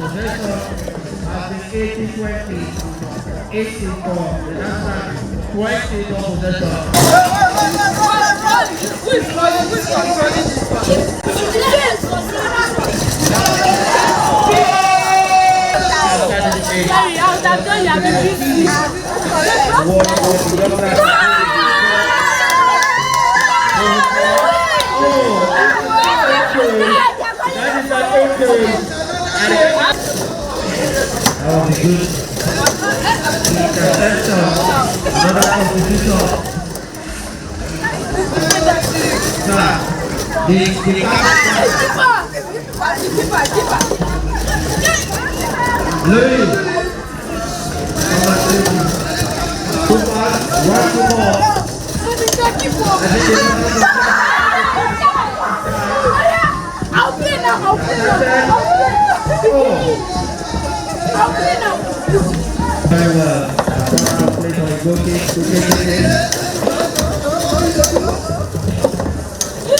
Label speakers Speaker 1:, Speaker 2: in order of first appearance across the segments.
Speaker 1: possession has been 80-20. 80 for the national, 20 for possession. That was good. Interception. Another opposition. Now, the Louis. Two pass, one to ball.
Speaker 2: I'll play now.
Speaker 1: Very well. Play on the goal kick.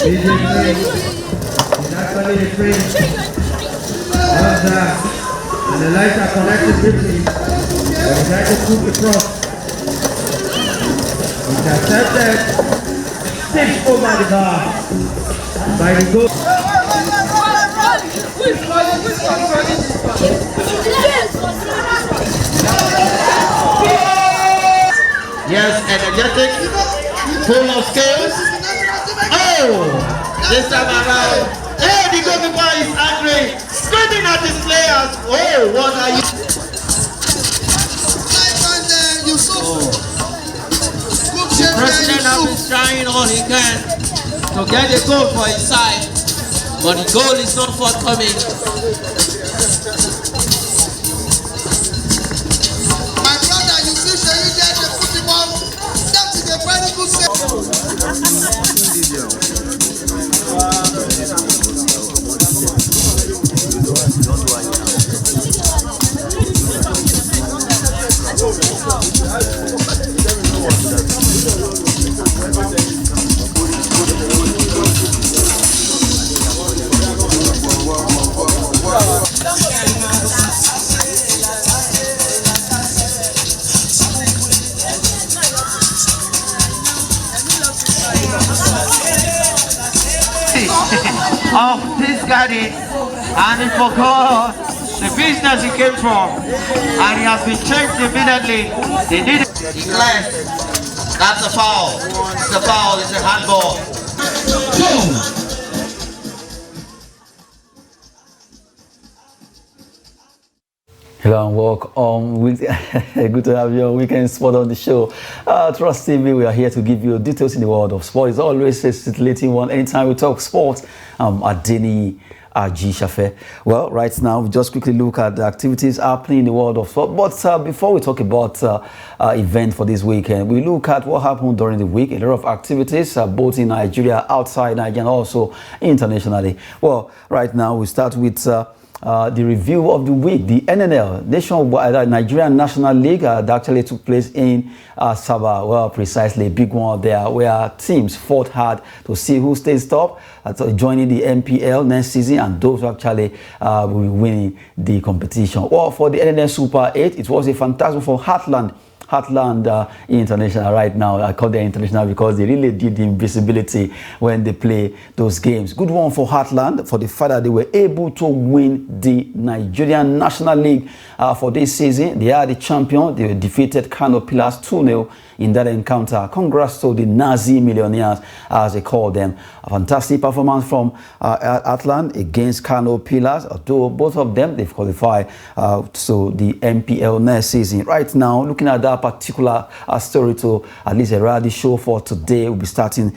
Speaker 1: He's actually the prince. How's that? And the lights are connected briefly. We're trying to scoop the cross. Intercepted. 6 over the bar. By the goal.
Speaker 3: Yes, energetic, full of skills. Oh, this time around, hey, the goalkeeper is angry, screaming at his players. Oh, what are you? The president has been trying all he can to get the goal for his side, but the goal is not forthcoming. Of this garden, and he forgot the business he came from, and he has been changed immediately. They did it. Declared. That's a foul. It's a foul. It's a handball.
Speaker 4: Hello and welcome. Good to have you on Weekend Sport on the show. Trust TV, we are here to give you details in the world of sport. It's always a scintillating one. Anytime we talk sports, Adeni Aji Shafe. Well, right now, we just quickly look at the activities happening in the world of sport. But before we talk about event for this weekend, we look at what happened during the week. A lot of activities, both in Nigeria, outside Nigeria, and also internationally. Well, right now, we start with the review of the week. The NNL, Nigerian National League, that actually took place in Sabah. Well, precisely a big one there, where teams fought hard to see who stays top, joining the MPL next season, and those who actually will be winning the competition. Well, for the NNL Super 8, it was a fantastic for Heartland International right now. I call them international because they really did the invisibility when they play those games. Good one for Heartland for the fact that they were able to win the Nigerian National League for this season. They are the champion. They defeated Kano Pillars 2-0 in that encounter. Congrats to the Nazi Millionaires, as they call them. A fantastic performance from Heartland against Kano Pillars, although both of them, they've qualified to the MPL next season. Right now, looking at that particular story to at least a the show for today, we'll be starting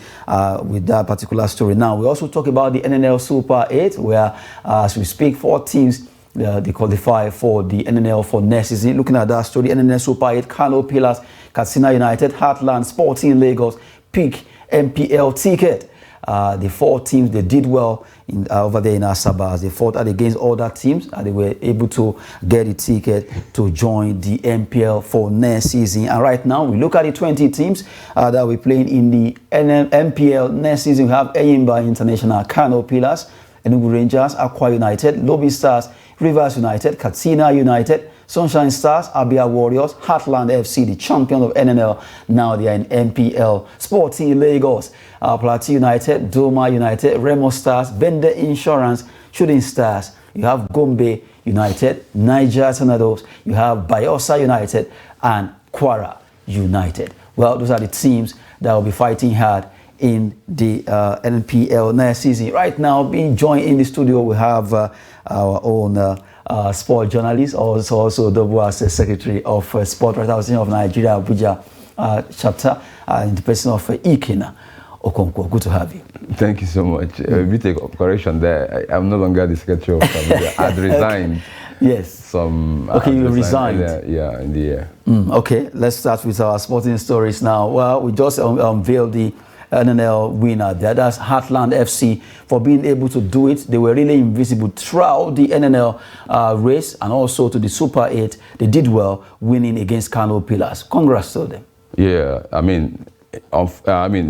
Speaker 4: with that particular story. Now, we also talk about the NNL Super 8, where as we speak, 4 teams they qualify for the NNL for next season. Looking at that story, NNL Super 8, Kano Pillars, Katsina United, Heartland, Sporting Lagos, pick MPL ticket. The 4 teams, they did well over there in Asaba as they fought against other teams, and they were able to get a ticket to join the MPL for next season. And right now, we look at the 20 teams that will be playing in the MPL next season. We have Eyimba International, Kano Pillars, Enugu Rangers, Aqua United, Lobby Stars, Rivers United, Katsina United, Sunshine Stars, Abia Warriors, Heartland FC, the champion of NNL. Now they are in NPL. Sporting Lagos, Plateau United, Doma United, Remo Stars, Bender Insurance, Shooting Stars. You have Gombe United, Niger Tornadoes. You have Bayelsa United and Kwara United. Well, those are the teams that will be fighting hard in the NPL next season. Right now, being joined in the studio, we have our own sport journalist, also double as the Secretary of Sport Writers of Nigeria, Abuja chapter, in the person of Ikena Okonkwo. Good to have you.
Speaker 5: Thank you so much. We take a correction there. I'm no longer the Secretary of Abuja. I'd resigned.
Speaker 4: Yes. Okay, you resigned.
Speaker 5: Yeah, in the year.
Speaker 4: Okay, let's start with our sporting stories now. Well, we just unveiled the NNL winner there. That's Heartland FC. For being able to do it, they were really invisible throughout the NNL race and also to the Super 8. They did well, winning against Kano Pillars. Congrats to them.
Speaker 5: Yeah, I mean,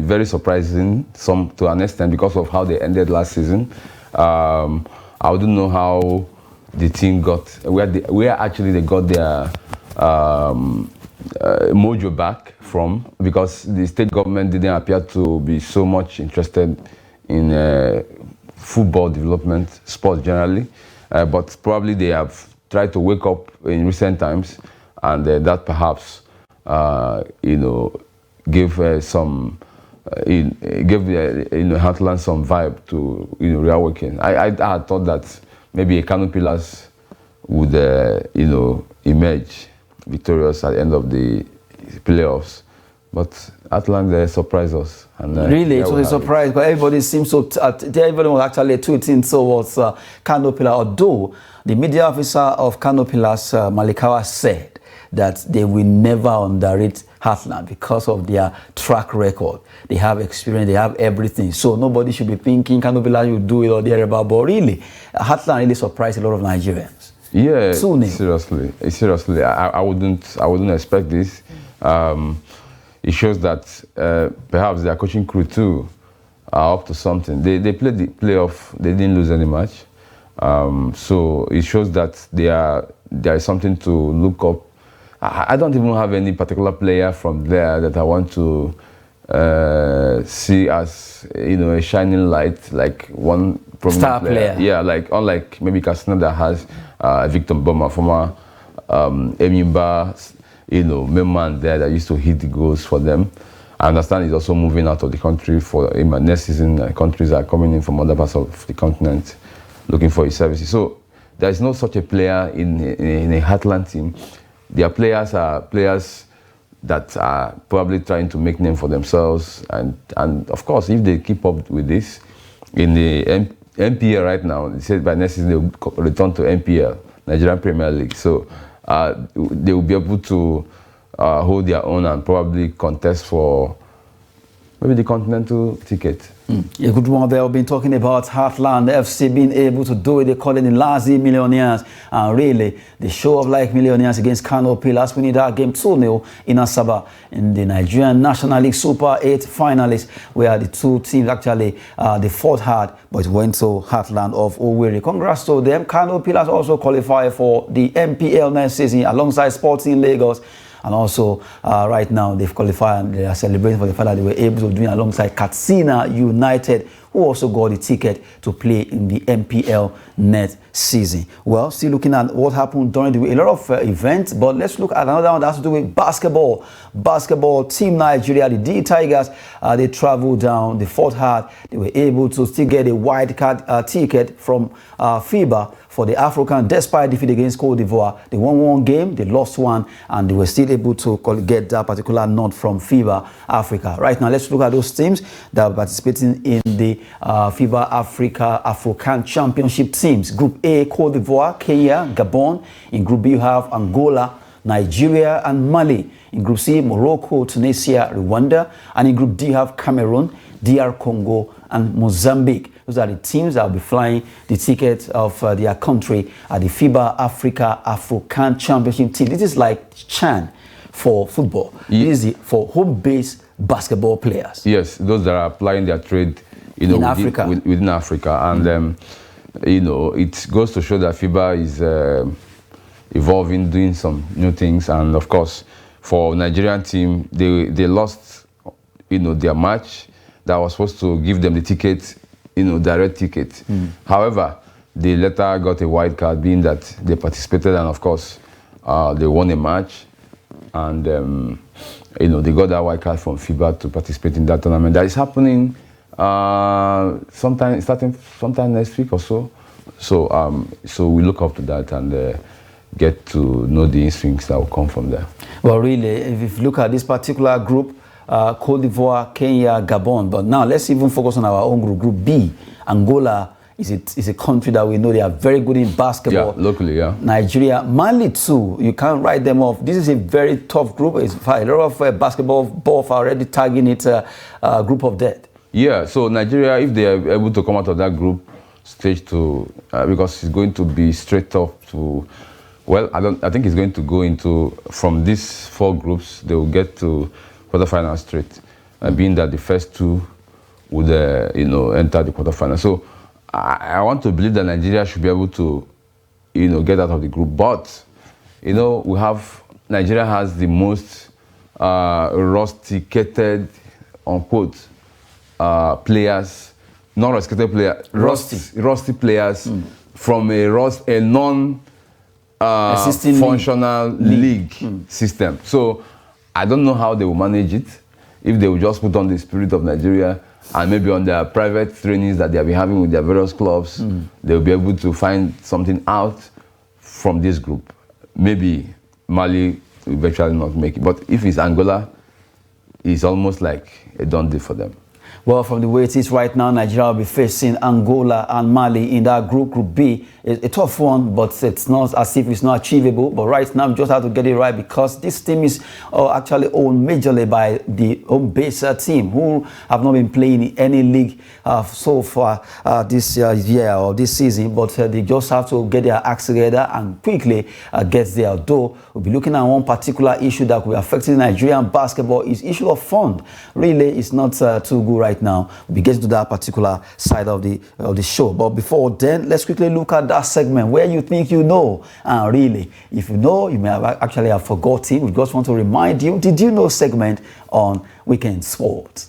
Speaker 5: very surprising to an extent because of how they ended last season. I wouldn't know how the team got where actually they got their mojo back from, because the state government didn't appear to be so much interested in football development, sports generally, but probably they have tried to wake up in recent times, and that perhaps give Heartland some vibe to reawaken. I had thought that maybe Kano Pillars would emerge victorious at the end of the playoffs, but Heartland surprised us. And
Speaker 4: really, it was a surprise, but everybody seems so. Everybody was actually tweeting towards Kano Pillars, although the media officer of Kano Pillars, Malikawa, said that they will never underrate Heartland because of their track record. They have experience, they have everything. So nobody should be thinking Kano Pillars will do it or thereabout. But really, Heartland really surprised a lot of Nigerians.
Speaker 5: Yeah, seriously, I wouldn't expect this. It shows that perhaps their coaching crew too are up to something. They played the playoff, they didn't lose any match. So it shows that there is something to look up. I don't even have any particular player from there that I want to see as a shining light, like one
Speaker 4: star player.
Speaker 5: Yeah, like unlike maybe Katsina that has Victor Boma, former Enyimba, main man there that used to hit the goals for them. I understand he's also moving out of the country for next season. Countries are coming in from other parts of the continent looking for his services. So there is no such a player in a Heartland team. Their players are players that are probably trying to make name for themselves, and of course, if they keep up with this, in the NPL right now, they said by next season they will return to NPL, Nigerian Premier League. So they will be able to hold their own and probably contest for maybe the continental ticket.
Speaker 4: A good one there. We've been talking about Heartland FC being able to do it. They call it the Lazi Millionaires. And really, the show of like Millionaires against Kano Pillars. We need that game 2-0 in Asaba in the Nigerian National League Super 8 finalists, where the two teams actually they fought hard, but it went to Heartland of Owerri. Congrats to them. Kano Pillars also qualify for the NPL next season alongside Sporting Lagos. And also, right now, they've qualified and they are celebrating for the fact that they were able to do it alongside Katsina United, who also got the ticket to play in the NPL next season. Well, still looking at what happened during the week, a lot of events, but let's look at another one that has to do with basketball. Basketball, Team Nigeria, the D Tigers, they traveled down, they fought hard, they were able to still get a wild card ticket from FIBA for the African, despite defeat against Cote d'Ivoire. They won one game, they lost one, and they were still able to get that particular nod from FIBA Africa. Right now, let's look at those teams that are participating in the FIBA Africa African Championship teams. Group A, Cote d'Ivoire, Kenya, Gabon. In Group B, you have Angola, Nigeria, and Mali. In Group C, Morocco, Tunisia, Rwanda. And in Group D, you have Cameroon, DR Congo, and Mozambique. Those are the teams that will be flying the ticket of their country at the FIBA Africa African Championship team. This is like CHAN for football.
Speaker 5: Yeah.
Speaker 4: This is for home-based basketball players.
Speaker 5: Yes, those that are applying their trade,
Speaker 4: in Africa.
Speaker 5: Within Africa. And you know, it goes to show that FIBA is evolving, doing some new things, and of course, for Nigerian team, they lost, you know, their match that was supposed to give them the ticket, you know, direct ticket. However, they later got a wild card, being that they participated, and of course, they won a match, and you know, they got that wild card from FIBA to participate in that tournament. That is happening starting sometime next week or so. So we look up to that and get to know the instincts that will come from there.
Speaker 4: Well, really, if you look at this particular group, Cote d'Ivoire, Kenya, Gabon, but now let's even focus on our own group, Group B. Angola is a country that we know they are very good in basketball.
Speaker 5: Yeah, locally, yeah.
Speaker 4: Nigeria, Mali too, you can't write them off. This is a very tough group. It's a lot of basketball both are already tagging it group of death. Yeah,
Speaker 5: so Nigeria, if they are able to come out of that group stage to, because it's going to be straight up to, well, I think it's going to go into, from these 4 groups, they will get to quarterfinal straight, being that the first 2 would, you know, enter the quarterfinal. So I want to believe that Nigeria should be able to, you know, get out of the group. But, you know, Nigeria has the most rusticated, unquote, players, not rusticated players, rusty players from a non-functional league system. So I don't know how they will manage it, if they will just put on the spirit of Nigeria and maybe on their private trainings that they have been having with their various clubs, they'll be able to find something out from this group. Maybe Mali will eventually not make it, but if it's Angola, it's almost like a done deal for them.
Speaker 4: Well, from the way it is right now, Nigeria will be facing Angola and Mali in that group, Group B. It's a tough one, but it's not as if it's not achievable. But right now, we just have to get it right because this team is actually owned majorly by the home base team who have not been playing in any league so far this year or this season. But they just have to get their acts together and quickly get there. Though we'll be looking at one particular issue that will be affecting Nigerian basketball is issue of fund. Really, it's not too good right now. We'll be getting to that particular side of the show. But before then, let's quickly look at that segment where you think you know. And really, if you know, you may have actually have forgotten. We just want to remind you, did you know segment on Weekend Sports.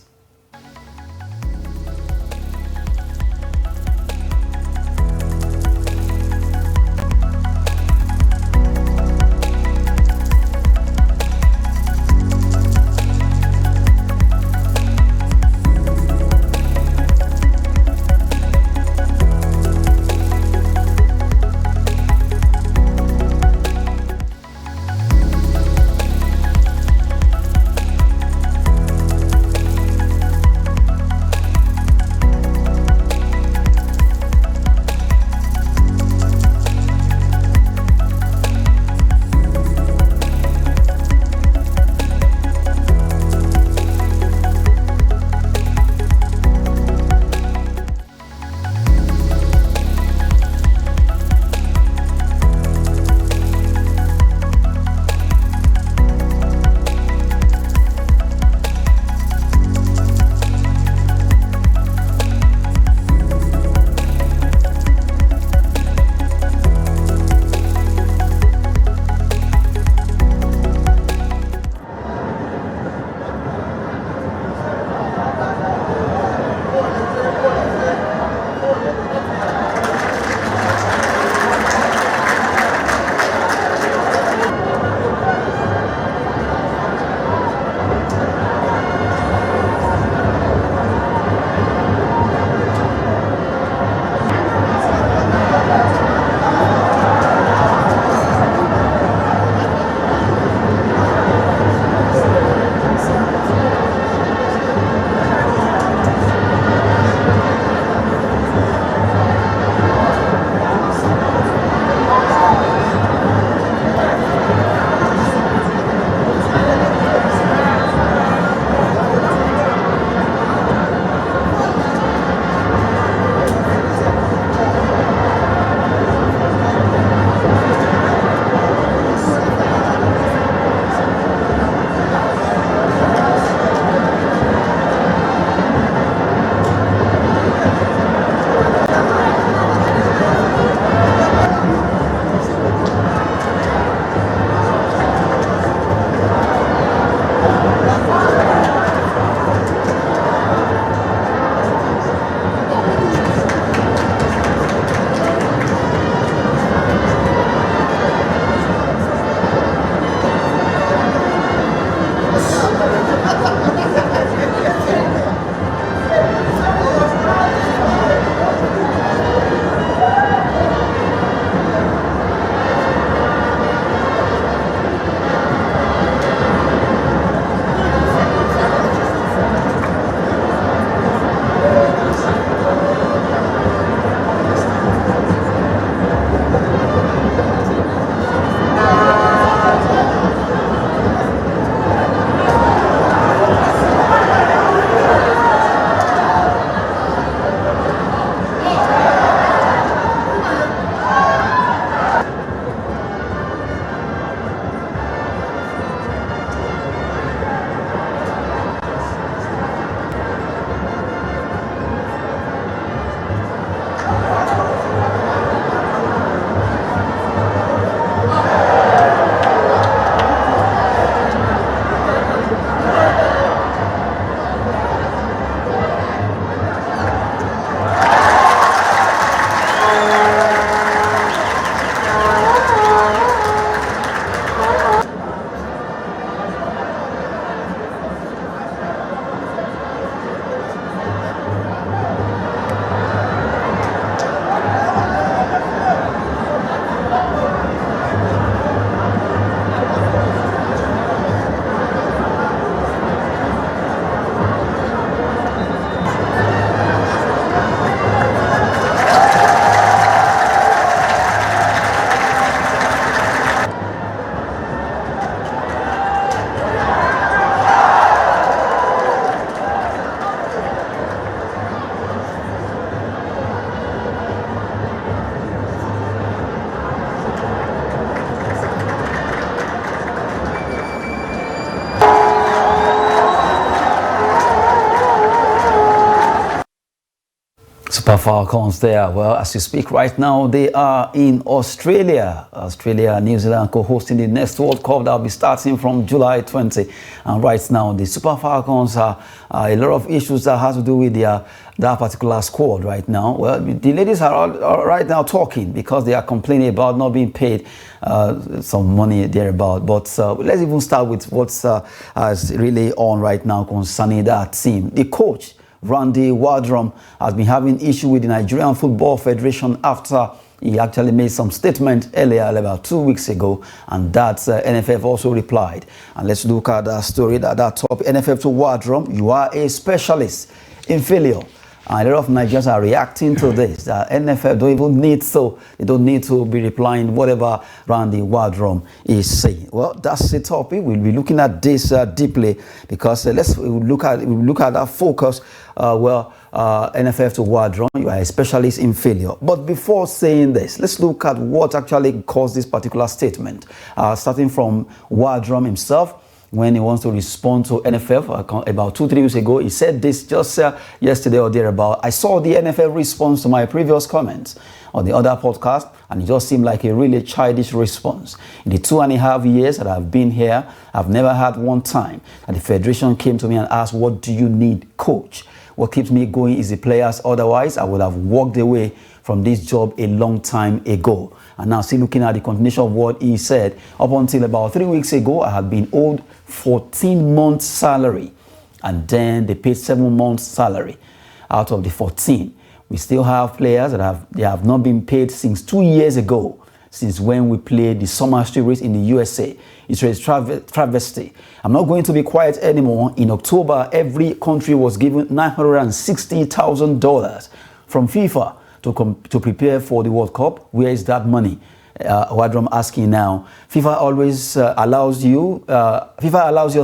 Speaker 4: Super Falcons there. Well, as you speak right now, they are in Australia. Australia and New Zealand co-hosting the next World Cup that will be starting from July 20. And right now, the Super Falcons are a lot of issues that has to do with that particular squad right now. Well, the ladies are right now talking because they are complaining about not being paid some money thereabout. But let's even start with what's really on right now concerning that team. The coach, Waldrum, has been having issue with the Nigerian Football Federation after he actually made some statement earlier, about 2 weeks ago, and that NFF also replied. And let's look at that story, that top NFF to Waldrum. You are a specialist in failure. And a lot of Nigerians are reacting to this. NFF they don't need to be replying whatever Randy Waldrum is saying. Well, that's the topic. We'll be looking at this deeply because we'll look at that focus. NFF to Waldrum, you are a specialist in failure. But before saying this, let's look at what actually caused this particular statement. Starting from Waldrum himself. When he wants to respond to NFF about 2-3 weeks ago, he said this just yesterday or thereabout. I saw the NFF response to my previous comments on the other podcast, and it just seemed like a really childish response. In the 2.5 years that I've been here, I've never had one time that the Federation came to me and asked, what do you need, coach? What keeps me going is the players. Otherwise, I would have walked away from this job a long time ago. And now, still looking at the continuation of what he said, up until about 3 weeks ago, I had been owed 14 months' salary. And then they paid 7 months' salary out of the 14. We still have players that have not been paid since 2 years ago, since when we played the summer series in the USA. It's a travesty. I'm not going to be quiet anymore. In October, every country was given $960,000 from FIFA to prepare for the World Cup. Where is that money? Waldrum asking now. FIFA always allows your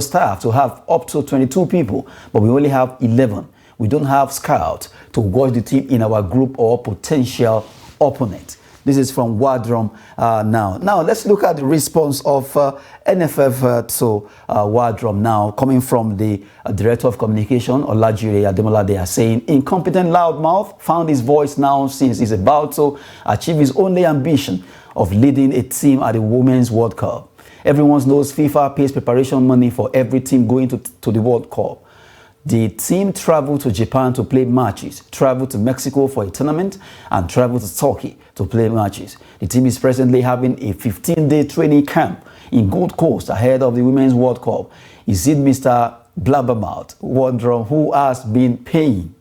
Speaker 4: staff to have up to 22 people, but we only have 11. We don't have scouts to watch the team in our group or potential opponent. This is from Waldrum now. Now, let's look at the response of NFF to Waldrum now, coming from the Director of Communication, Olajire Ademola. They are saying, incompetent loudmouth found his voice now since he's about to achieve his only ambition of leading a team at the Women's World Cup. Everyone knows FIFA pays preparation money for every team going to the World Cup. The team traveled to Japan to play matches, traveled to Mexico for a tournament, and traveled to Turkey to play matches. The team is presently having a 15-day training camp in Gold Coast ahead of the Women's World Cup. Is it Mr. Blabbermouth Waldrum who has been paying?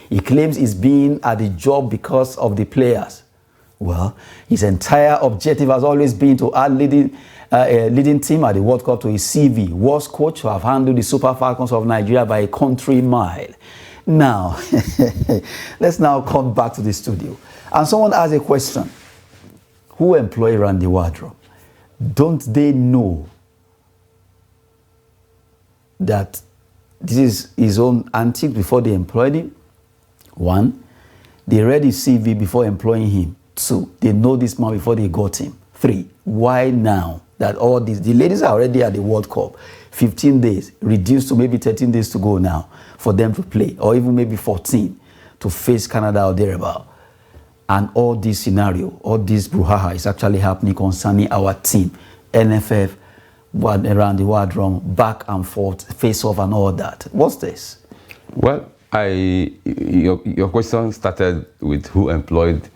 Speaker 4: He claims he's been at the job because of the players. Well, his entire objective has always been to add leading team at the World Cup to his CV. Worst coach to have handled the Super Falcons of Nigeria by a country mile. Now, let's now come back to the studio. And someone asked a question. Who employed Randy Waldrum? Don't they know that this is his own antics before they employed him? 1, they read his CV before employing him. 2, they know this man before they got him. 3, why now that all these, the ladies are already at the World Cup, 15 days, reduced to maybe 13 days to go now for them to play, or even maybe 14 to face Canada or thereabout. And all this scenario, all this brouhaha is actually happening concerning our team, NFF, around the Waldrum, back and forth, face off and all that. What's this?
Speaker 5: Well, your question started with who employed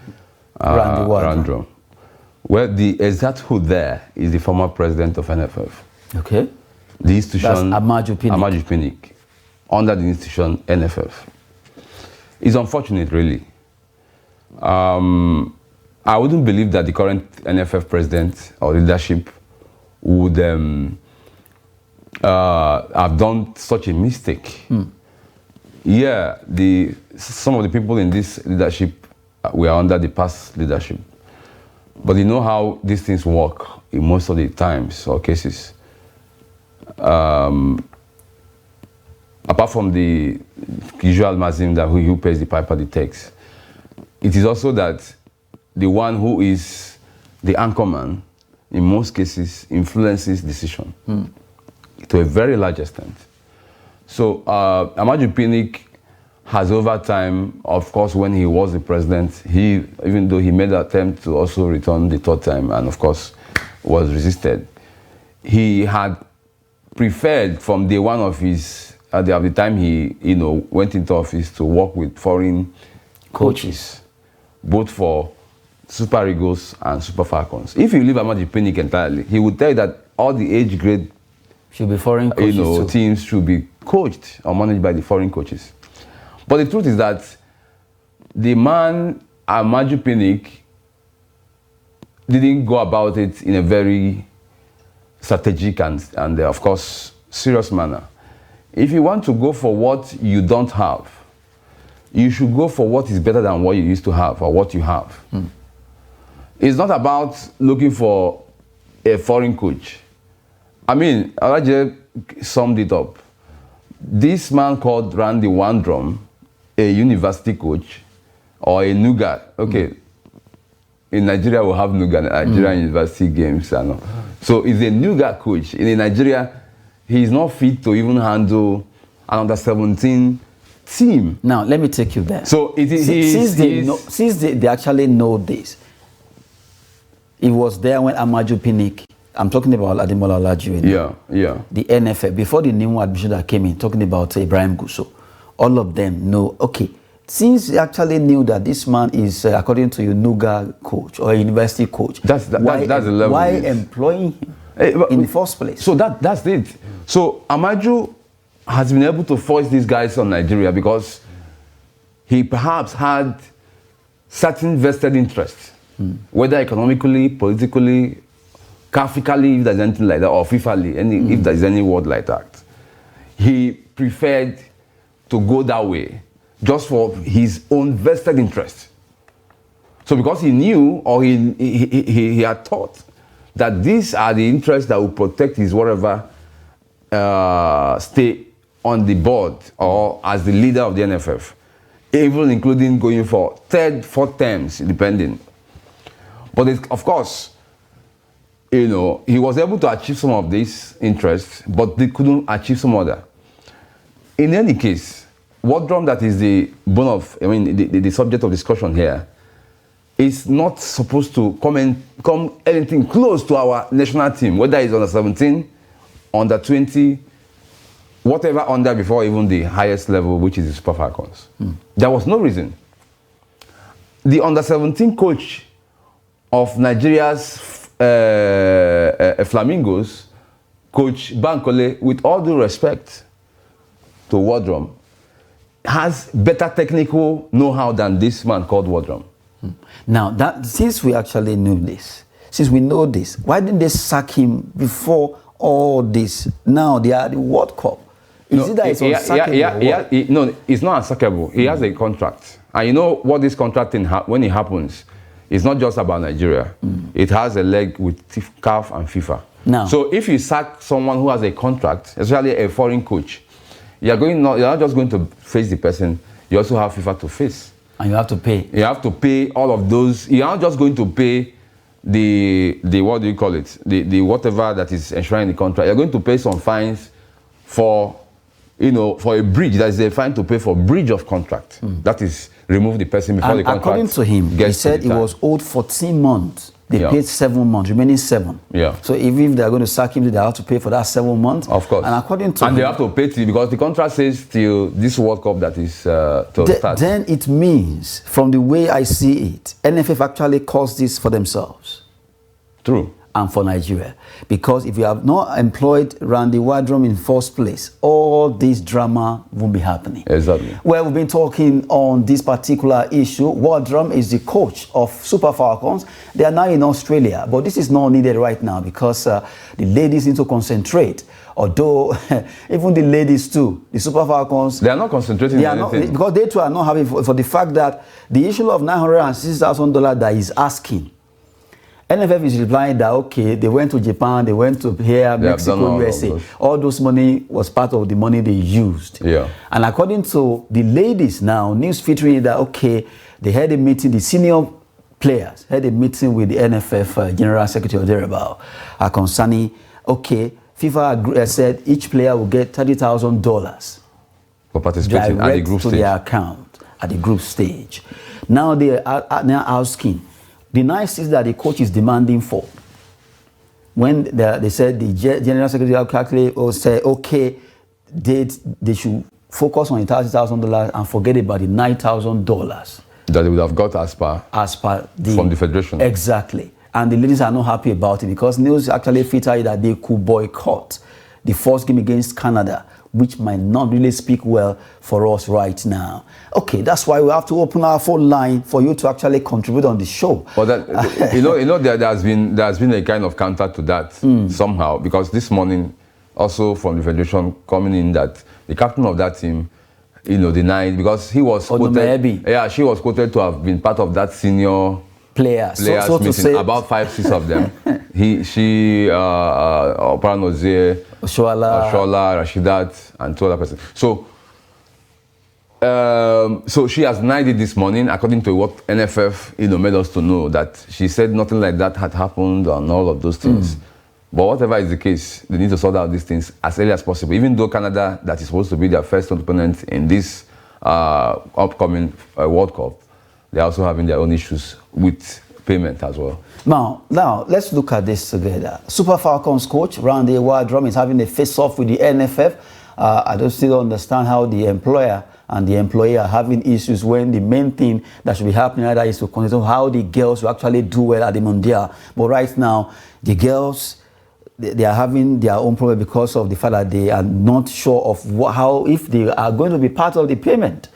Speaker 4: Randy Waldrum.
Speaker 5: Well, the exact who there is the former president of NFF.
Speaker 4: Okay.
Speaker 5: The institution,
Speaker 4: that's Amaju
Speaker 5: Pinnick, under the institution NFF. It's unfortunate, really. I wouldn't believe that the current NFF president or leadership would have done such a mistake. Yeah, some of the people in this leadership were under the past leadership. But you know how these things work in most of the times or cases. Apart from the usual maxim that who pays the piper the takes, it is also that the one who is the anchorman, in most cases, influences decision to a very large extent. So Amaju Pinnick has over time, of course, when he was the president, even though he made an attempt to also return the third time and of course was resisted, he had preferred from day one of his, at the time he went into office, to work with foreign coaches, both for Super Eagles and Super Falcons. If you leave Amaju Pinnick entirely, he would tell you that all the age grade
Speaker 4: should be foreign coaches
Speaker 5: teams should be coached or managed by the foreign coaches. But the truth is that the man, Amaju Pinnick, didn't go about it in a very strategic and of course, serious manner. If you want to go for what you don't have, you should go for what is better than what you used to have or what you have. It's not about looking for a foreign coach. I mean, Alaje summed it up. This man called Randy Waldrum, a university coach or a Nuga. Okay, in Nigeria we have Nuga, Nigerian University Games. So he's a Nuga coach. In Nigeria, he's not fit to even handle an under-17 team.
Speaker 4: Now, let me take you there.
Speaker 5: So
Speaker 4: since they actually know this, it was there when Amaju Pinnick, I'm talking about Ademola Olajuwon.
Speaker 5: Yeah.
Speaker 4: The NFF, before the new admission that came in, talking about Ibrahim Gusso, all of them know, okay, since they actually knew that this man is, according to you, Nuga coach or a university coach,
Speaker 5: that's the level.
Speaker 4: Why employing him in the first place?
Speaker 5: So that's it. So Amaju has been able to force these guys on Nigeria because he perhaps had certain vested interests, whether economically, politically, Cafically, if there's anything like that, or FIFAly, if there's any word like that. He preferred to go that way just for his own vested interest. So because he knew, or he had thought that these are the interests that will protect his whatever stay on the board or as the leader of the NFF, even including going for third, fourth terms, depending. But of course, he was able to achieve some of these interests, but they couldn't achieve some other. In any case, Waldrum, that is the bone of, the subject of discussion here, is not supposed to come anything close to our national team, whether it's under 17, under 20, whatever under before even the highest level, which is the Super Falcons. There was no reason. The under 17 coach of Nigeria's Flamingos, Coach Bankole, with all due respect to Waldrum, has better technical know-how than this man called Waldrum.
Speaker 4: Now, since we actually knew this, since we know this, why didn't they sack him before all this? Now they are the World Cup. Is it that it's unsackable?
Speaker 5: No, it's not unsackable. He has a contract. And you know what this contract thing, when it happens, it's not just about Nigeria. It has a leg with CAF and FIFA.
Speaker 4: Now,
Speaker 5: so if you sack someone who has a contract, especially a foreign coach, you're not just going to face the person, you also have FIFA to face.
Speaker 4: And you have to pay.
Speaker 5: You have to pay all of those. You're not just going to pay the what do you call it? The whatever that is enshrined in the contract. You're going to pay some fines for, for a breach. That is a fine to pay for breach of contract. That is, remove the person before the contract.
Speaker 4: According to him, he said he was owed 14 months. They paid 7 months, remaining 7.
Speaker 5: Yeah.
Speaker 4: So if they're going to sack him, they have to pay for that 7 months.
Speaker 5: Of course.
Speaker 4: And according to him,
Speaker 5: they have to pay till, because the contract says till this World Cup that is to start.
Speaker 4: Then it means, from the way I see it, NFF actually caused this for themselves.
Speaker 5: True.
Speaker 4: And for Nigeria. Because if you have not employed Randy Waldrum in first place, all this drama won't be happening.
Speaker 5: Exactly.
Speaker 4: Well, we've been talking on this particular issue. Waldrum is the coach of Super Falcons. They are now in Australia, but this is not needed right now because the ladies need to concentrate. Although, even the ladies too, the Super Falcons,
Speaker 5: they are not concentrating on anything.
Speaker 4: Because they too are not having, for the fact that the issue of $960,000 that he's asking, NFF is replying that, okay, they went to Japan, they went to here, Mexico, USA. All those money was part of the money they used.
Speaker 5: Yeah.
Speaker 4: And according to the ladies now, news featuring that, okay, they had a meeting, the senior players had a meeting with the NFF General Secretary of thereabout concerning, okay, FIFA said each player will get $30,000
Speaker 5: for participating at the
Speaker 4: direct
Speaker 5: group
Speaker 4: to
Speaker 5: stage.
Speaker 4: their account at the group stage. Now they are now asking, the nice is that the coach is demanding for. When they said the general secretary calculated said, okay, they should focus on the $30,000 and forget about the $9,000
Speaker 5: that they would have got as per from the federation.
Speaker 4: Exactly. And the ladies are not happy about it because news actually featured that they could boycott the first game against Canada, which might not really speak well for us right now. Okay, that's why we have to open our phone line for you to actually contribute on the show.
Speaker 5: But that, you know, there has been a kind of counter to that somehow, because this morning, also from the federation coming in, that the captain of that team, you know, denied, because he was quoted, she was quoted to have been part of that senior players so meeting, say, about 5-6 of them. She, Oparanozie, Oshola, Rashidat, and 2 other persons. So she has denied it this morning, according to what NFF, you know, made us to know, that she said nothing like that had happened and all of those things. But whatever is the case, they need to sort out these things as early as possible. Even though Canada, that is supposed to be their first opponent in this upcoming World Cup, they're also having their own issues with payment as well.
Speaker 4: Now let's look at this together. Super Falcons coach Randy Waldrum is having a face-off with the NFF. I don't still understand how the employer and the employee are having issues when the main thing that should be happening either is to consider how the girls will actually do well at the Mondial. But right now, the girls, they are having their own problem because of the fact that they are not sure of how, if they are going to be part of the payment.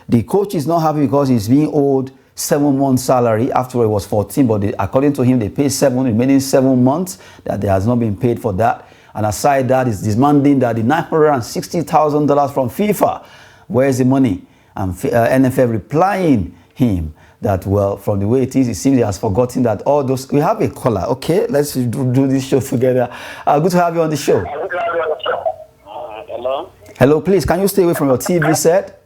Speaker 4: The coach is not happy because he's being owed 7 months salary. After all, it was 14, but according to him, they pay 7 remaining 7 months that there has not been paid for that. And aside that, is demanding that the $960,000 from FIFA, where's the money? And NFF replying him that, well, from the way it is, it seems he has forgotten that all those... We have a caller. Okay, let's do this show together. Good to have you on the show.
Speaker 6: Hello?
Speaker 4: Hello, please, can you stay away from your TV set?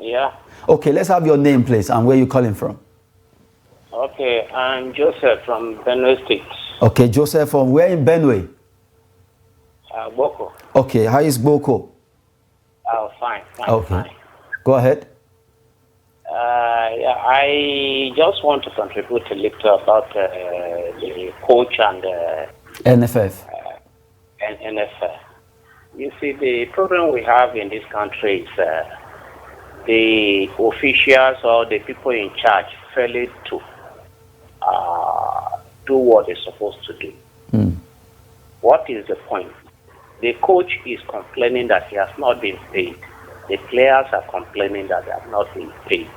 Speaker 6: Yeah.
Speaker 4: Okay, let's have your name, please, and where you're calling from.
Speaker 6: Okay, I'm Joseph from Benue State.
Speaker 4: Okay, Joseph, from where in Benue?
Speaker 6: Boko.
Speaker 4: Okay, how is Boko?
Speaker 6: Fine.
Speaker 4: Okay,
Speaker 6: fine.
Speaker 4: Go ahead.
Speaker 6: Yeah, I just want to contribute a little about the coach and
Speaker 4: NFF.
Speaker 6: and NFF. You see, the problem we have in this country is the officials or the people in charge failing to do what they're supposed to do. What is the point? The coach is complaining that he has not been paid. The players are complaining that they have not been paid.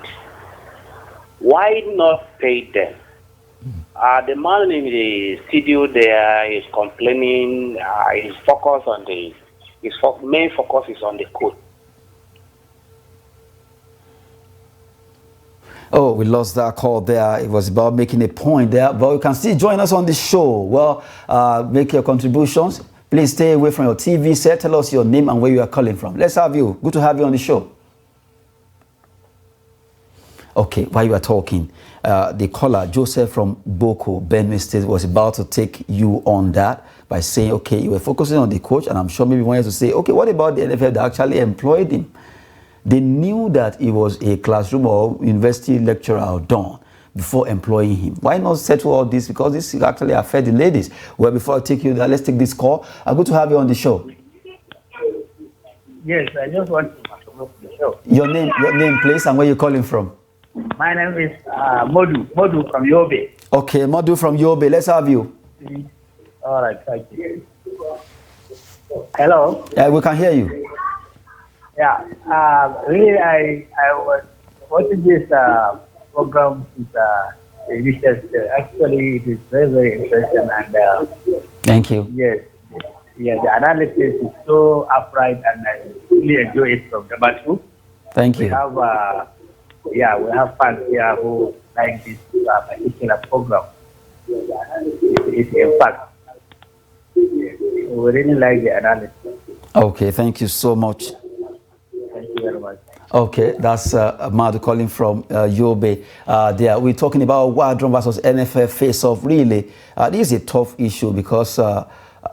Speaker 6: Why not pay them? The man in the studio there is complaining. His focus on his main focus is on the coach.
Speaker 4: Oh, we lost that call there. It was about making a point there, but you can still join us on the show. Well, make your contributions. Please stay away from your TV set. Tell us your name and where you are calling from. Let's have you. Good to have you on the show. Okay, while you are talking, the caller, Joseph from Boko, Benue State, was about to take you on that by saying, okay, you were focusing on the coach, and I'm sure maybe wanted to say, okay, what about the NFF that actually employed him? They knew that he was a classroom or university lecturer done before employing him. Why not settle all this? Because this actually affects the ladies. Well, before I take you there, let's take this call. I'm good to have you on the show.
Speaker 7: Yes, I just want to come to the show.
Speaker 4: Your name, please, and where you're calling from.
Speaker 7: My name is Modu from Yobe.
Speaker 4: Okay, Modu from Yobe. Let's have you.
Speaker 7: All right, thank you. Hello?
Speaker 4: We can hear you.
Speaker 7: Yeah, really, I was watching this program with actually, it is very, very interesting. And
Speaker 4: thank you.
Speaker 7: Yes, the analysis is so upright, and I really enjoy it from number 2.
Speaker 4: Thank you.
Speaker 7: We have fans here who like this particular program. It's a fact. We really like the analysis.
Speaker 4: Okay, thank you so much.
Speaker 7: Thank you very much.
Speaker 4: Okay, that's Madu calling from Yobe. There, we're talking about Waldrum versus NFF face-off. Really, this is a tough issue because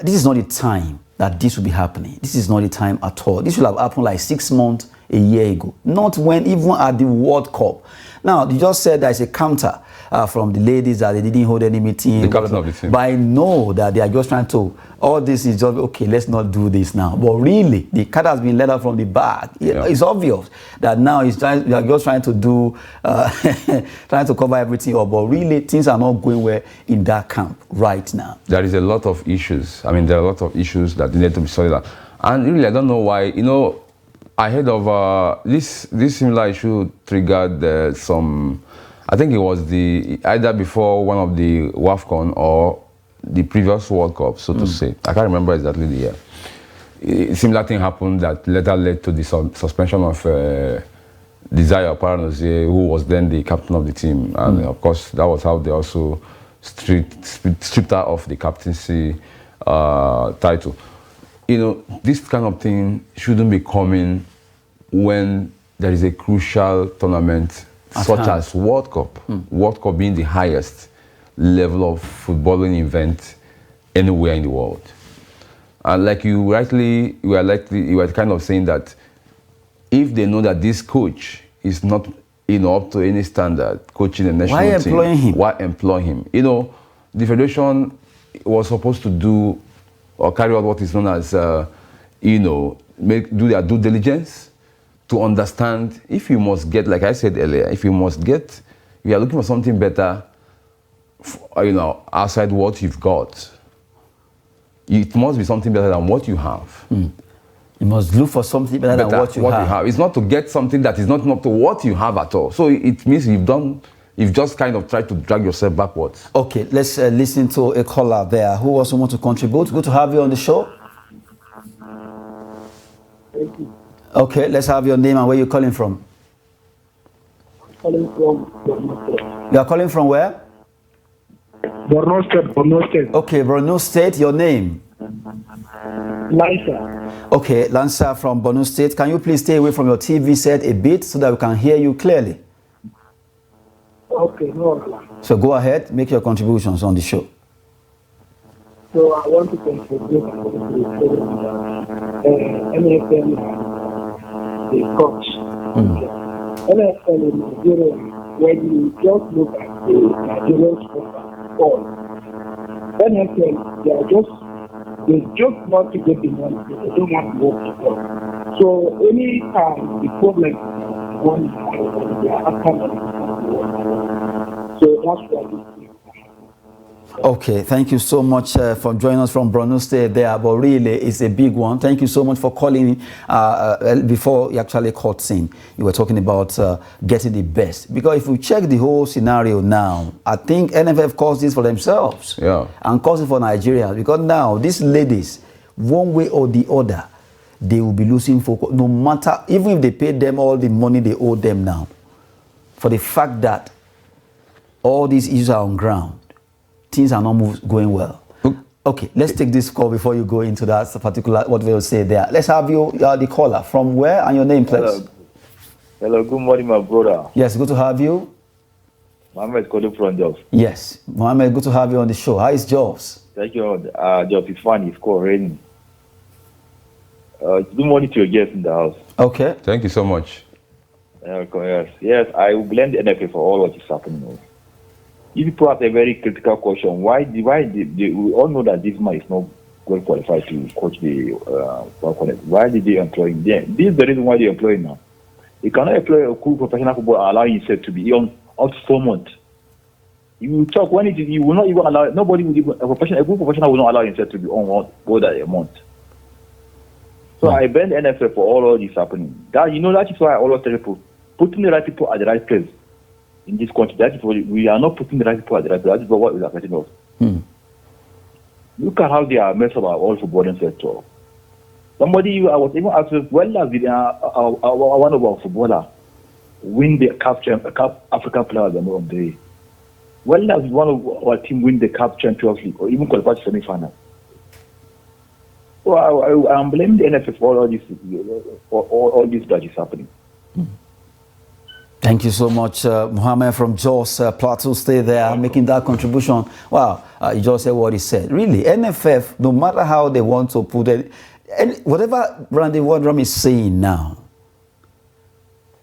Speaker 4: this is not the time that this will be happening. This is not the time at all. This should have happened like 6 months, a year ago. Not when, even at the World Cup. Now, you just said there's a counter from the ladies that they didn't hold any meeting.
Speaker 5: The captain of the team.
Speaker 4: But I know that they are just trying to, all this is just, okay, let's not do this now. But really, the cat has been let out from the bag.
Speaker 5: Yeah.
Speaker 4: It's obvious that now they are just trying to do, trying to cover everything up. But really, things are not going well in that camp right now.
Speaker 5: There is a lot of issues. I mean, there are a lot of issues that need to be sorted out. And really, I don't know why, you know, I heard of this similar issue triggered some, I think it was either before one of the WAFCON or the previous World Cup, so to say. I can't remember exactly the year. A similar thing happened that later led to the suspension of Desire Paranozie, who was then the captain of the team. And of course, that was how they also stripped her of the captaincy title. You know, this kind of thing shouldn't be coming when there is a crucial tournament such as World Cup. World Cup being the highest level of footballing event anywhere in the world. And like you were kind of saying that if they know that this coach is not, you know, up to any standard coaching the national team, why employ him? You know, the federation was supposed to do or carry out what is known as, you know, do their due diligence to understand if you must get, like I said earlier, if you are looking for something better, you know, outside what you've got, it must be something better than what you have.
Speaker 4: You must look for something better than what you have.
Speaker 5: It's not to get something that is not up to what you have at all. So it means you've just kind of tried to drag yourself backwards.
Speaker 4: Okay, let's listen to a caller there who also wants to contribute. Good to have you on the show.
Speaker 8: Thank you.
Speaker 4: Okay, let's have your name and where you're calling from.
Speaker 8: Calling from Borno State.
Speaker 4: You are calling from where?
Speaker 8: Borno State, Borno State.
Speaker 4: Okay, Borno State, your name?
Speaker 8: Lancer.
Speaker 4: Okay, Lancer from Borno State. Can you please stay away from your TV set a bit so that we can hear you clearly?
Speaker 8: Okay, no problem.
Speaker 4: So go ahead, make your contributions on the show.
Speaker 8: So I want to contribute to NFF, the coach. NFF in Nigeria, when you just look at the Nigerian sport, NFF, they just want to get the money, they don't want to work together. So any time the problem one they are after money. So that's what it is.
Speaker 4: Okay, thank you so much for joining us from Borno State there, but really it's a big one. Thank you so much for calling before you actually called in. You were talking about getting the best. Because if we check the whole scenario now, I think NFF calls this for themselves and calls it for Nigeria. Because now these ladies, one way or the other, they will be losing focus, no matter, even if they pay them all the money they owe them now, for the fact that all these issues are on ground. Things are not going well. Okay, let's take this call before you go into that particular, what we'll say there. Let's have you, the caller. From where and your name, please?
Speaker 9: Hello, good morning, my brother.
Speaker 4: Yes, good to have you.
Speaker 9: Mohammed calling from Jobs.
Speaker 4: Yes, Mohammed, good to have you on the show. How is Jobs?
Speaker 9: Thank you. Jobs is fine, it's cold, raining. Good morning to your guests in the house.
Speaker 4: Okay.
Speaker 5: Thank you so much.
Speaker 9: Yes, I will blame the NFF for all what is happening. If people have a very critical question, why we all know that this man is not well qualified to coach the why did they employ him? This is the reason why they employ him now. You cannot employ a cool professional footballer and allow himself to be on out 4 months. You talk when you will not even allow, nobody will even, a good professional will not allow himself to be on more than a month. So I blame the NFF for all this happening. That is why I always tell people, putting the right people at the right place in this country. That is why we are not putting the right people at the right place. That is what is affecting us. Look at how they are messed up our all footballing sector. I was even asked, when last did one of our footballers win the Cup African Player of the Day? When last did one of our team win the Cup Champions League or even qualify to semi-final? So I'm blaming the NFF for all this that is happening.
Speaker 4: Thank you so much, Mohammed from Jos, Plateau. Stay there, making that contribution. Wow, you just said what he said. Really, NFF, no matter how they want to put it, and whatever Randy Waldrum is saying now,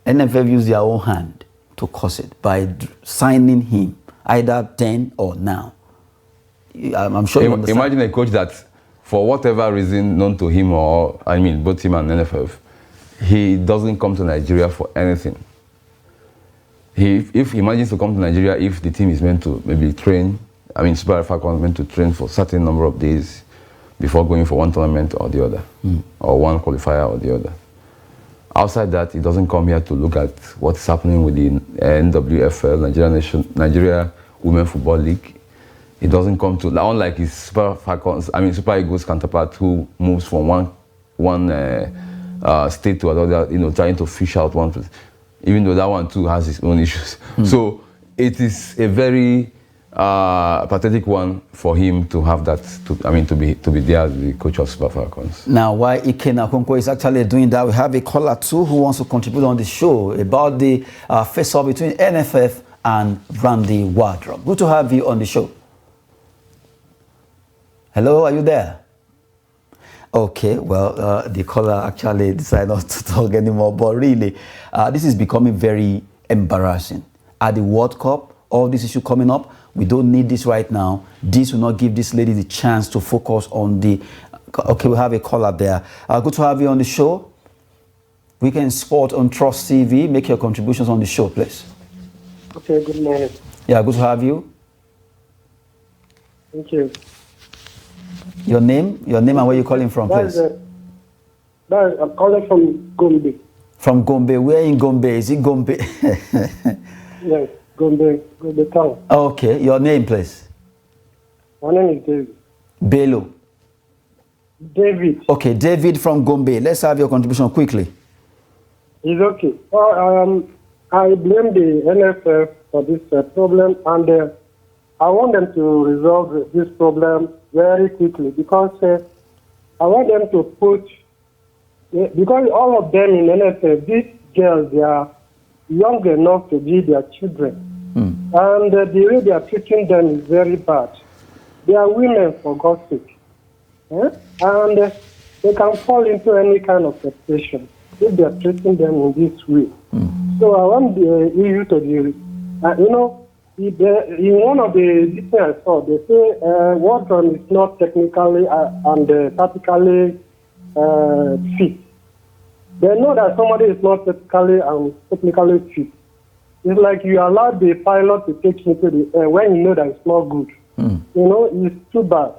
Speaker 4: NFF use their own hand to cause it by signing him, either then or now. I'm sure you understand.
Speaker 5: Imagine a coach that, for whatever reason known to him, or I mean both him and NFF, he doesn't come to Nigeria for anything. If he imagines to come to Nigeria, if the team is meant to maybe train, I mean Super Falcons meant to train for a certain number of days before going for one tournament or the other, or one qualifier or the other. Outside that, he doesn't come here to look at what's happening with the NWFL, Nigeria Women Football League. He doesn't come to, unlike his Super Falcons, I mean Super Eagles counterpart, who moves from one state to another, you know, trying to fish out one place. Even though that one too has its own issues. So it is a very pathetic one for him to have that, to be there as the coach of Super Falcons.
Speaker 4: Now, why Ikenna Okonkwo is actually doing that, we have a caller too who wants to contribute on the show about the face-off between NFF and Randy Waldrum. Good to have you on the show. Hello, are you there? Okay, well, the caller actually decided not to talk anymore, but really, this is becoming very embarrassing. At the World Cup, all this issue coming up, we don't need this right now. This will not give this lady the chance to focus on the... Okay, we have a caller there. Good to have you on the show. Weekend Sport on Trust TV. Make your contributions on the show, please.
Speaker 8: Okay, good morning.
Speaker 4: Yeah, good to have you.
Speaker 8: Thank you.
Speaker 4: Your name and where you're calling from, please.
Speaker 8: I'm calling from Gombe.
Speaker 4: From Gombe, where in Gombe? Is it Gombe?
Speaker 8: Yes, Gombe town.
Speaker 4: Okay, your name, please.
Speaker 8: My name is David.
Speaker 4: Bello.
Speaker 8: David.
Speaker 4: Okay, David from Gombe. Let's have your contribution quickly.
Speaker 8: It's okay. I blame the NFF for this problem, and I want them to resolve this problem very quickly, because I want them to put, because all of them in NFF, these girls, they are young enough to be their children. And the way they are treating them is very bad. They are women, for God's sake. And they can fall into any kind of temptation if they are treating them in this way. So I want the EU to be, in one of the things I saw, they say Waldrum is not technically and tactically fit. They know that somebody is not technically fit. It's like you allow the pilot to take you to the air when you know that it's not good. It's too bad.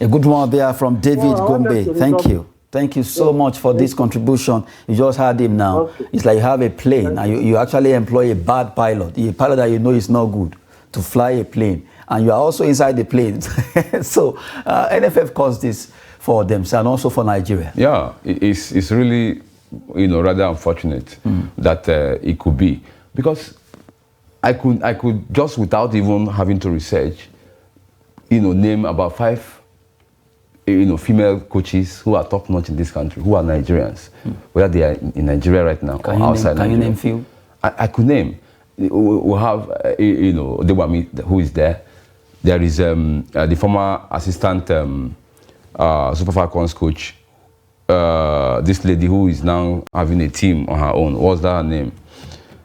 Speaker 4: A good one there from David Gombe. Thank you. Thank you so much for this contribution. You just heard him now. Okay. It's like you have a plane and you actually employ a bad pilot, a pilot that you know is not good, to fly a plane. And you are also inside the plane. So NFF caused this for themselves and also for Nigeria.
Speaker 5: Yeah, it's really, rather unfortunate that it could be. Because I could just, without even having to research, name about 5 female coaches who are top notch in this country, who are Nigerians, whether they are in Nigeria right now or outside Nigeria. Can you name few? I could name. We have, Dewami, who is there. There is the former assistant Super Falcons coach, this lady who is now having a team on her own. What's that her name?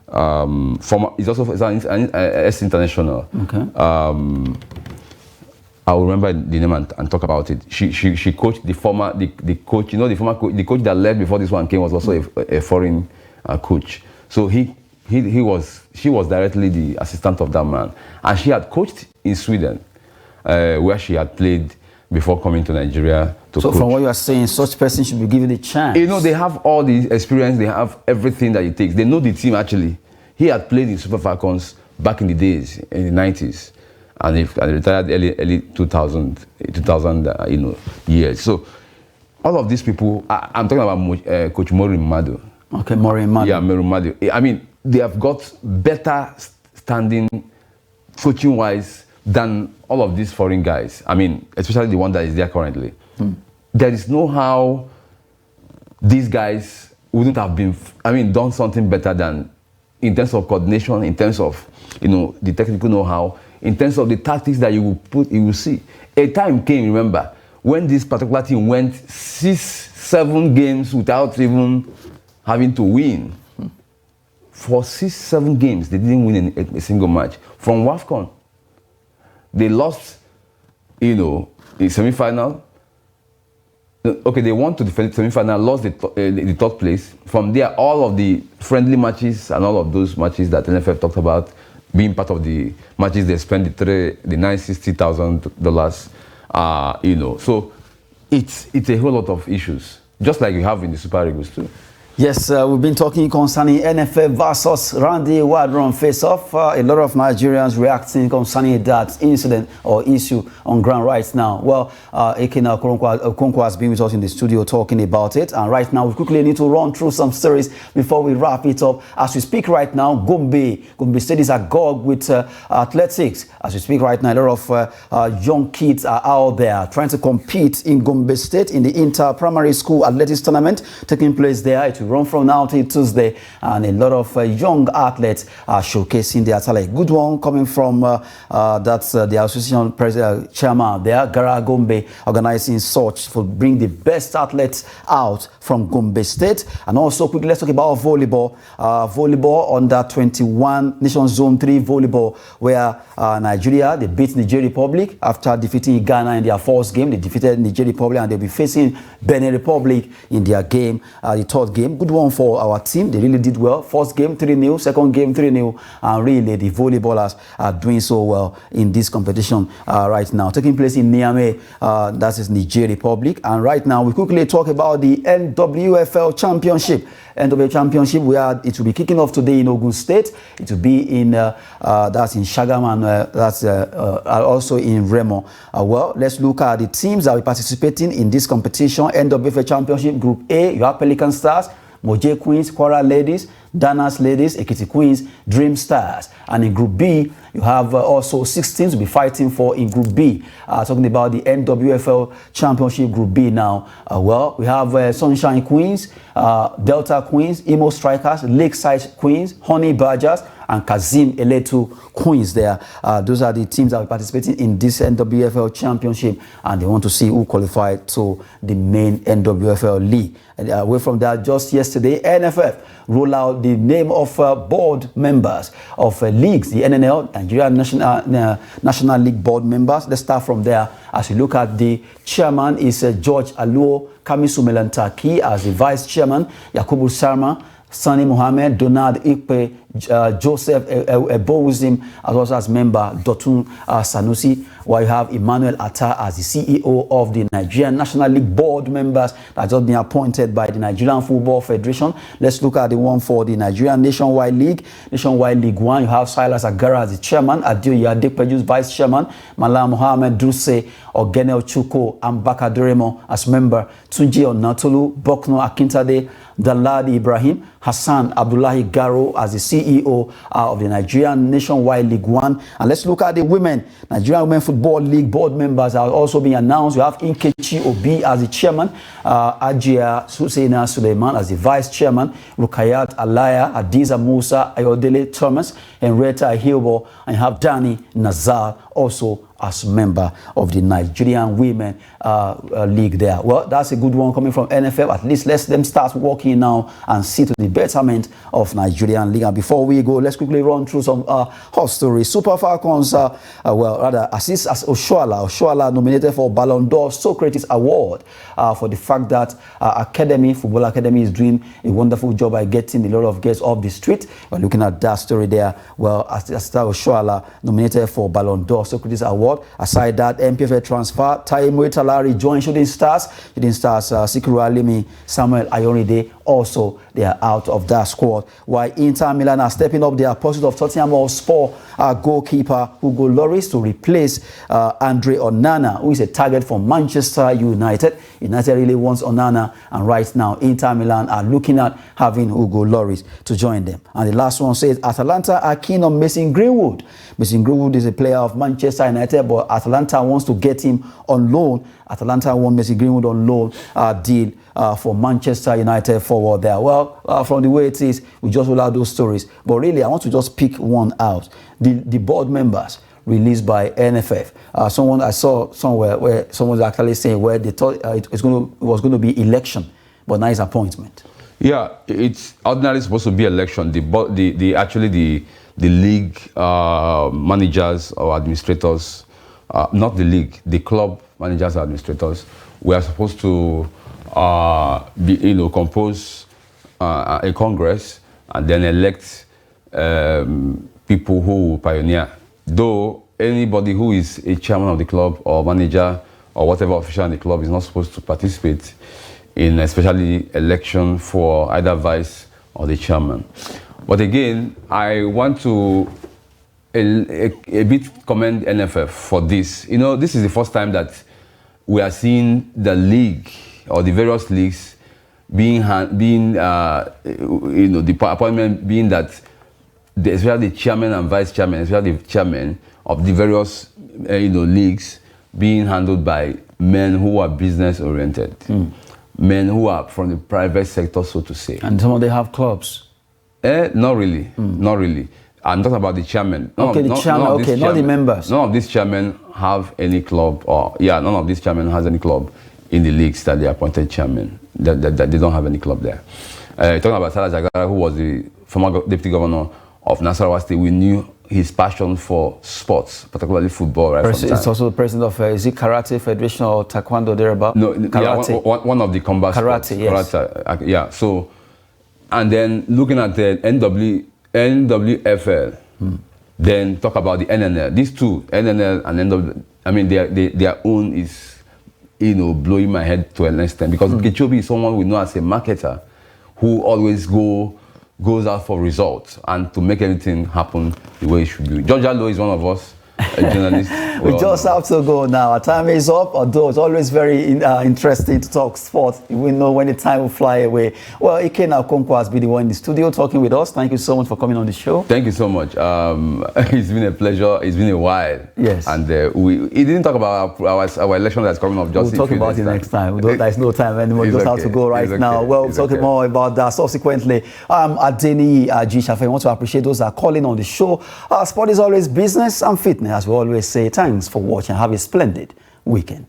Speaker 5: It's also an international. Okay. I will remember the name and talk about it. She coached the coach, the coach that left before this one came was also a foreign coach. So she was directly the assistant of that man, and she had coached in Sweden, where she had played before coming to Nigeria to coach.
Speaker 4: So from what you are saying, such person should be given the chance.
Speaker 5: They have all the experience, they have everything that it takes. They know the team actually. He had played in Super Falcons back in the days, in the 90s. And he retired early 2000 years. So all of these people, I'm talking about Coach Maureen Madu.
Speaker 4: Okay, Maureen Madu.
Speaker 5: Yeah, Maureen Madu. I mean, they have got better standing coaching-wise than all of these foreign guys. I mean, especially the one that is there currently. There is no how these guys wouldn't have been, done something better than in terms of coordination, in terms of, the technical know-how, in terms of the tactics that you will see. A time came, remember, when this particular team went 6-7 games without even having to win. For 6-7 games, they didn't win a single match. From WAFCON, they lost, in semi-final. Okay, they won to the semi-final, lost the third place. From there, all of the friendly matches and all of those matches that NFF talked about being part of the matches they spent the $960,000, so it's a whole lot of issues, just like you have in the Super Eagles too.
Speaker 4: Yes, we've been talking concerning NFF versus Randy Waldrum face-off. A lot of Nigerians reacting concerning that incident or issue on ground right now. Well, Ekena Okonkwo has been with us in the studio talking about it. And right now, we quickly need to run through some stories before we wrap it up. As we speak right now, Gombe State is agog with athletics. As we speak right now, a lot of young kids are out there trying to compete in Gombe State in the inter-primary school athletics tournament taking place there. It will run from now till Tuesday, and a lot of young athletes are showcasing their talent. Good one coming from that's the association president chairman there, Gara Gombe, organizing such to bring the best athletes out from Gombe State. And also quickly, let's talk about volleyball. Volleyball under 21 Nation Zone 3 volleyball, where Nigeria, they beat Niger Republic after defeating Ghana in their first game. They defeated Niger Republic, and they'll be facing Benin Republic in their game, the third game. Good one for our team. They really did well. First game 3-0, second game 3-0, and really the volleyballers are doing so well in this competition right now, taking place in Niamey, that is Niger Republic. And right now we quickly talk about the NWFL Championship. NWFL Championship, it will be kicking off today in Ogun State. It will be in that's in Shagam, and that's also in Remo. Well, let's look at the teams that will be participating in this competition. NWFL Championship Group A, you have Pelican Stars, Moje Queens, Quora Ladies, Danas Ladies, Ekiti Queens, Dream Stars. And in Group B, you have also 6 teams to be fighting for in Group B. Talking about the NWFL Championship Group B now. Well, we have Sunshine Queens, Delta Queens, Imo Strikers, Lakeside Queens, Honey Badgers, and Kazim Eletu Queens there. Those are the teams that are participating in this NWFL Championship, and they want to see who qualified to the main NWFL League. And away from that, just yesterday, NFF rolled out the name of board members of leagues, the NNL, Nigerian National League board members. Let's start from there. As you look at the chairman is George Aluo Kamisu Melantaki, as the vice chairman, Yakubu Sarma, Sani Mohammed, Donald Ikpe, Joseph Ebowuzim, as well as member Dotun Sanusi, while you have Emmanuel Atta as the CEO of the Nigerian National League board members that just been appointed by the Nigerian Football Federation. Let's look at the one for the Nigerian Nationwide League. Nationwide League 1, you have Silas Agara as the chairman, Adio Yadekpeju's vice chairman, Malam Mohammed Duse, Ogene Ochuko, and Bakadoremo as member, Tunji Onatolu, Bokno Akintade, Daladi Ibrahim, Hassan Abdullahi Garo as the CEO of the Nigerian Nationwide League 1. And let's look at the women. Nigerian Women Football League board members are also being announced. You have Inkechi Obi as the chairman, Ajia Suseina Suleiman as the vice chairman, Rukayat Alaya, Adiza Musa, Ayodele Thomas, Henrietta Hilbo, and you have Danny Nazar also as member of the Nigerian Women League there. Well, that's a good one coming from NFF. At least let them start working now and see to the betterment of Nigerian League. And before we go, let's quickly run through some hot stories. Super Falcons, Assis Oshoala nominated for Ballon d'Or Socrates Award for the fact that Football Academy is doing a wonderful job by getting a lot of girls off the street. We're looking at that story there. Well, Assis Oshoala nominated for Ballon d'Or Socrates Award. Aside that, MPFA transfer, Taimo Talari joined Shooting Stars. Shooting Stars, Sikiru Alimi, Samuel Ayoride, also they are out of that squad. While Inter Milan are stepping up their pursuit of Tottenham Hotspur goalkeeper Hugo Lloris to replace Andre Onana, who is a target for Manchester United. United really wants Onana, and right now Inter Milan are looking at having Hugo Lloris to join them. And the last one says Atalanta are keen on Mason Greenwood. Mason Greenwood is a player of Manchester United, but Atalanta wants to get him on loan. Atalanta won Mason Greenwood on loan deal for Manchester United for forward there. Well, from the way it is, we just roll out those stories. But really, I want to just pick one out. The board members released by NFF. Someone I saw somewhere where someone was actually saying where they thought it was going to be election, but now it's appointment. Yeah, it's ordinarily supposed to be election. The league managers or administrators, not the league, the club managers or administrators, were supposed to compose a congress and then elect people who will pioneer. Though anybody who is a chairman of the club or manager or whatever official in the club is not supposed to participate in especially election for either vice or the chairman. But again, I want to a bit commend NFF for this. This is the first time that we are seeing the league or the various leagues the appointment being that especially the chairman and vice chairman, especially the chairman of the various leagues being handled by men who are business oriented. Men who are from the private sector, so to say. And some of them have clubs? Not really, not really. I'm talking about the chairman. Not the members. None of these chairmen have any club, none of these chairmen has any club in the leagues that they appointed chairman. That they don't have any club there. Talking about Salah Jagara, who was the former deputy governor of Nasarawa State, we knew his passion for sports, particularly football. Right, it's also the president of, is it Karate Federation or Taekwondo thereabout? No, Karate. Yeah, one of the combat Karate, sports. Yes. Karate, yeah. So, and then looking at the NWFL, then talk about the NNL. These two, NNL and NW, I mean, their own is, blowing my head to an extent because Kechobi is someone we know as a marketer who always goes out for results and to make anything happen the way it should be. Georgia Lowe is one of us, a journalist. We just have to go now. Our time is up, although it's always very interesting to talk sport. We know when the time will fly away. Well, Ike Okonkwo has been the one in the studio talking with us. Thank you so much for coming on the show. Thank you so much. It's been a pleasure. It's been a while. Yes. And he didn't talk about our election that's coming up. We'll talk about it next time. There's no time anymore. We just have to go right now. Well, we'll talk more about that subsequently. Adeni Ajishafe, I want to appreciate those that are calling on the show. Sport is always business and fitness, as we always say. Thanks for watching. Have a splendid weekend.